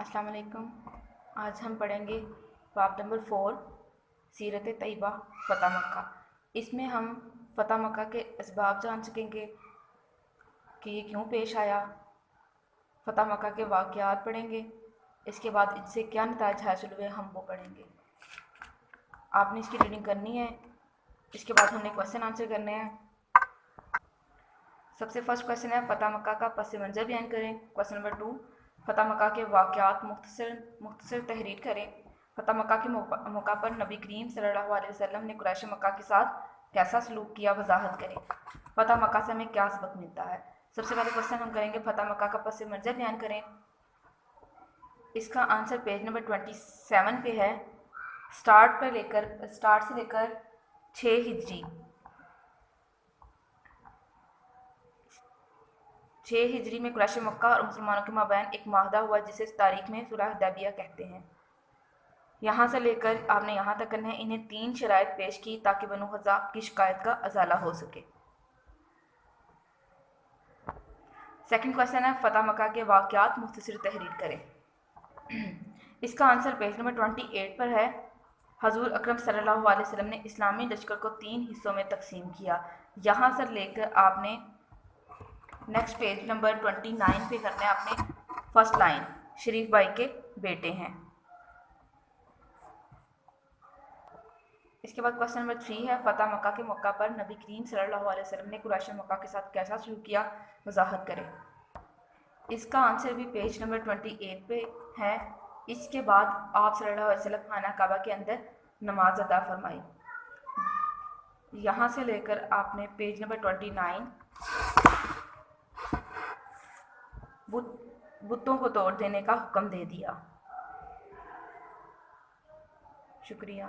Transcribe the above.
अस्सलाम वालेकुम। आज हम पढ़ेंगे बाब नंबर 4 सीरत तैयबा फ़तह मक्का। इसमें हम फ़तह मक्का के असबाब जान सकेंगे कि ये क्यों पेश आया। फ़तह मक्का के वाक़यात पढ़ेंगे। इसके बाद इससे क्या नताइज हासिल हुए हम वो पढ़ेंगे। आपने इसकी रीडिंग करनी है। इसके बाद हमने क्वेश्चन आंसर करने हैं। सबसे फर्स्ट क्वेश्चन है फ़तह मक्का का पस मंज़र बयान करें। क्वेश्चन नंबर 2 फ़तह मक्का के वाक़यात मुख्तसर तहरीर करें। फ़तह मक्का के मौका पर नबी करीम सल्लल्लाहु अलैहि वसल्लम ने कुरैश मक्का के साथ कैसा सलूक किया वजाहत करें। फ़तह मक्का से हमें क्या सबक मिलता है। सबसे पहले क्वेश्चन हम करेंगे फ़तह मक्का का पस मंज़र बयान करें। इसका आंसर पेज नंबर 27 पे है। स्टार्ट से लेकर 6 हिजरी 6 हिजरी में कुरैश मक्का और मुसलमानों के माबैन एक माहदा हुआ जिसे इस तारीख में सुलह हुदैबिया कहते हैं। यहाँ से लेकर आपने यहाँ तक करना है। इन्हें 3 शराइत पेश की ताकि बनु हज़ाब की शिकायत का अजाला हो सके। सेकंड क्वेश्चन है फ़तह मक्का के वाक़यात मुख्तसर तहरीर करें। इसका आंसर पेज नंबर 28 पर है। हजूर अकरम सल्लल्लाहु अलैहि वसल्लम ने इस्लामी लश्कर को 3 हिस्सों में तकसीम किया। यहाँ से लेकर आपने नेक्स्ट पेज नंबर 29 पे करना है। आपने फर्स्ट लाइन शरीफ भाई के बेटे हैं। इसके बाद क्वेश्चन नंबर 3 है फ़तह मक्का के मौका पर नबी करीम सल्लल्लाहु अलैहि वसल्लम ने कुरैश मक्का के साथ कैसा सलूक किया वजाहत करें। इसका आंसर भी पेज नंबर 28 पे है। इसके बाद आप सल्लल्लाहु अलैहि वसल्लम खाना काबा के अंदर नमाज अदा फरमाई। यहाँ से लेकर आपने पेज नंबर 29 बुतों को तोड़ देने का हुक्म दे दिया। शुक्रिया।